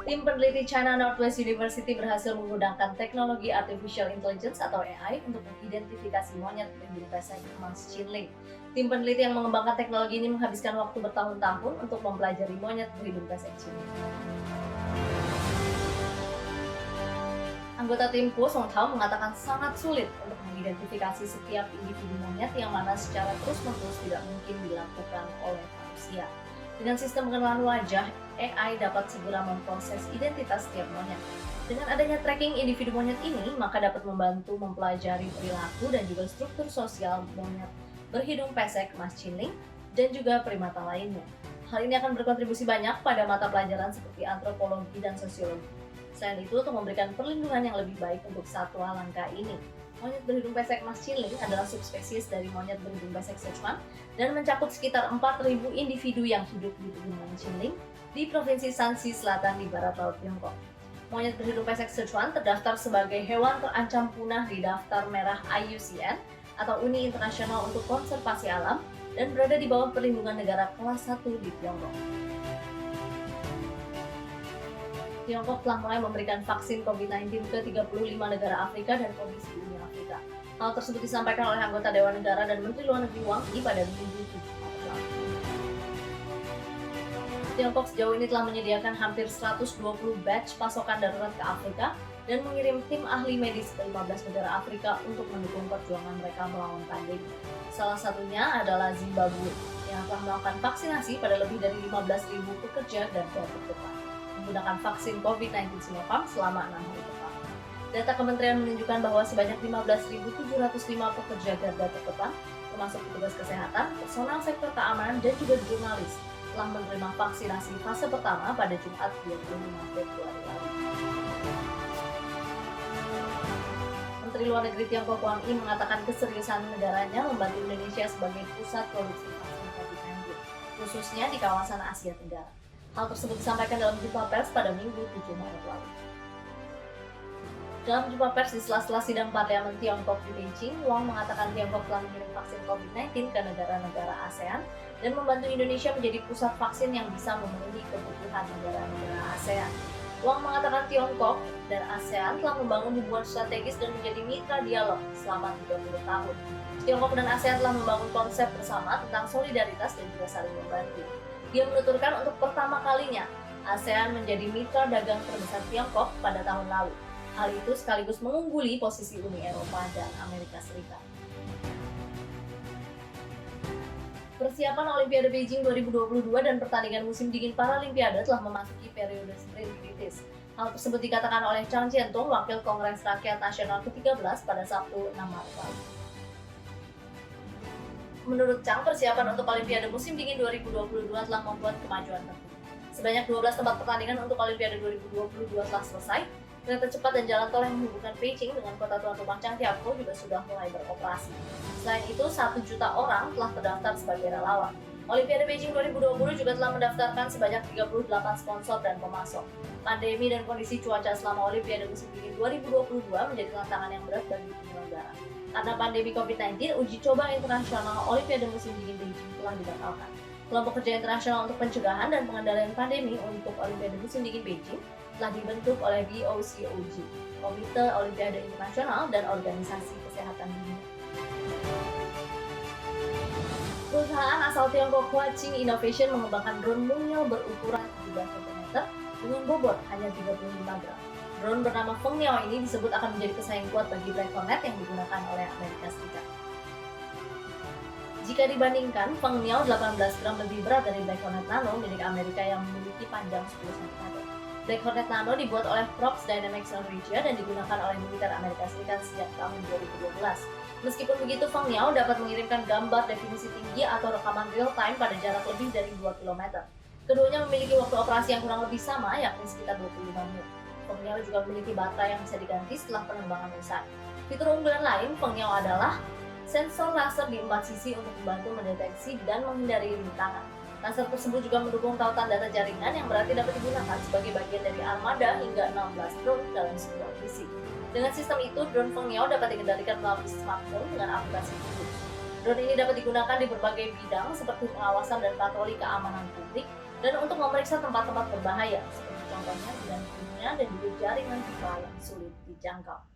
Tim peneliti China Northwest University berhasil menggunakan teknologi Artificial Intelligence atau AI untuk mengidentifikasi monyet berhidung pesek emas Chinling. Tim peneliti yang mengembangkan teknologi ini menghabiskan waktu bertahun-tahun untuk mempelajari monyet berhidung pesek Chinling. Anggota tim Pu Songtao mengatakan sangat sulit untuk mengidentifikasi setiap individu monyet yang mana secara terus-menerus tidak mungkin dilakukan oleh manusia. Dengan sistem pengenalan wajah, AI dapat segera memproses identitas setiap monyet. Dengan adanya tracking individu monyet ini, maka dapat membantu mempelajari perilaku dan juga struktur sosial monyet berhidung pesek emas Chinling dan juga primata lainnya. Hal ini akan berkontribusi banyak pada mata pelajaran seperti antropologi dan sosiologi. Selain itu, untuk memberikan perlindungan yang lebih baik untuk satwa langka ini, monyet berhidung pesek emas Chinling adalah subspesies dari monyet berhidung pesek Sichuan dan mencakup sekitar 4.000 individu yang hidup di pegunungan Chinling di Provinsi Shanxi Selatan di barat laut Tiongkok. Monyet berhidung pesek Sichuan terdaftar sebagai hewan terancam punah di daftar merah IUCN atau Uni Internasional untuk Konservasi Alam dan berada di bawah perlindungan negara kelas 1 di Tiongkok. Tiongkok telah mulai memberikan vaksin COVID-19 ke 35 negara Afrika dan Komisi Uni Afrika. Hal tersebut disampaikan oleh anggota Dewan Negara dan Menteri Luar Negeri Wang Yi pada Minggu 7 Maret lalu. Tiongkok sejauh ini telah menyediakan hampir 120 batch pasokan darurat ke Afrika dan mengirim tim ahli medis ke 15 negara Afrika untuk mendukung perjuangan mereka melawan pandemi. Salah satunya adalah Zimbabwe yang telah melakukan vaksinasi pada lebih dari 15.000 pekerja garda terdepan menggunakan vaksin COVID-19 Sinovac selama 6 hari depan. Data kementerian menunjukkan bahwa sebanyak 15.705 pekerja garda terdepan, termasuk petugas kesehatan, personal sektor keamanan, dan juga jurnalis, telah menerima vaksinasi fase pertama pada Jumat 25 Februari lalu. Menteri Luar Negeri Tiongkok Wang Yi mengatakan keseriusan negaranya membantu Indonesia sebagai pusat produksi vaksin COVID-19, khususnya di kawasan Asia Tenggara. Hal tersebut disampaikan dalam jumpa pers pada Minggu 7 Maret lalu. Dalam jumpa pers di sela-sela sidang parlemen Tiongkok di Beijing, Wang mengatakan Tiongkok telah mengirim vaksin COVID-19 ke negara-negara ASEAN dan membantu Indonesia menjadi pusat vaksin yang bisa memenuhi kebutuhan negara-negara ASEAN. Wang mengatakan Tiongkok dan ASEAN telah membangun hubungan strategis dan menjadi mitra dialog selama 30 tahun. Tiongkok dan ASEAN telah membangun konsep bersama tentang solidaritas dan juga saling membantu. Dia menuturkan untuk pertama kalinya, ASEAN menjadi mitra dagang terbesar Tiongkok pada tahun lalu. Hal itu sekaligus mengungguli posisi Uni Eropa dan Amerika Serikat. Persiapan Olimpiade Beijing 2022 dan pertandingan musim dingin Paralimpiade telah memasuki periode sprint kritis. Hal tersebut dikatakan oleh Chang Chien-tung, Wakil Kongres Rakyat Nasional ke-13 pada Sabtu 6 Maret lalu. Menurut Chang, persiapan untuk Olimpiade musim dingin 2022 telah membuat kemajuan penting. Sebanyak 12 tempat pertandingan untuk Olimpiade 2022 telah selesai. Kereta cepat dan jalan tol yang menghubungkan Beijing dengan kota tuan rumah Changjiakou juga sudah mulai beroperasi. Selain itu, 1 juta orang telah terdaftar sebagai relawan. Olimpiade Beijing 2020 juga telah mendaftarkan sebanyak 38 sponsor dan pemasok. Pandemi dan kondisi cuaca selama Olimpiade musim dingin 2022 menjadi tantangan yang berat bagi penyelenggara. Karena pandemi COVID-19, uji coba internasional Olimpiade musim dingin Beijing telah dibatalkan. Kelompok kerja internasional untuk pencegahan dan pengendalian pandemi untuk Olimpiade musim dingin Beijing telah dibentuk oleh VOCOG, Komite Olimpiade Internasional dan Organisasi Kesehatan Dunia. Perusahaan asal Tiongkok Huaqing Innovation mengembangkan drone mungil berukuran 17 cm dengan bobot hanya 35 gram. Drone bernama Feng Niao ini disebut akan menjadi pesaing kuat bagi Black Hornet yang digunakan oleh Amerika Serikat. Jika dibandingkan, Feng Niao 18 gram lebih berat dari Black Hornet Nano milik Amerika yang memiliki panjang 10 cm. Black Hornet Nano dibuat oleh Prox Dynamics Norwegia dan digunakan oleh militer Amerika Serikat sejak tahun 2012. Meskipun begitu, Feng Niao dapat mengirimkan gambar definisi tinggi atau rekaman real-time pada jarak lebih dari 2 km. Keduanya memiliki waktu operasi yang kurang lebih sama, yakni sekitar 25 menit. Feng Niao juga memiliki baterai yang bisa diganti setelah penerbangan usai. Fitur unggulan lain Feng Niao adalah sensor laser di 4 sisi untuk membantu mendeteksi dan menghindari rintangan. Laser tersebut juga mendukung tautan data jaringan yang berarti dapat digunakan sebagai bagian dari armada hingga 16 drone dalam sebuah misi. Dengan sistem itu, drone Feng Niao dapat dikendalikan melalui smartphone dengan aplikasi khusus. Drone ini dapat digunakan di berbagai bidang seperti pengawasan dan patroli keamanan publik dan untuk memeriksa tempat-tempat berbahaya seperti contohnya dengan kimia dan juga jaringan viral yang sulit dijangkau.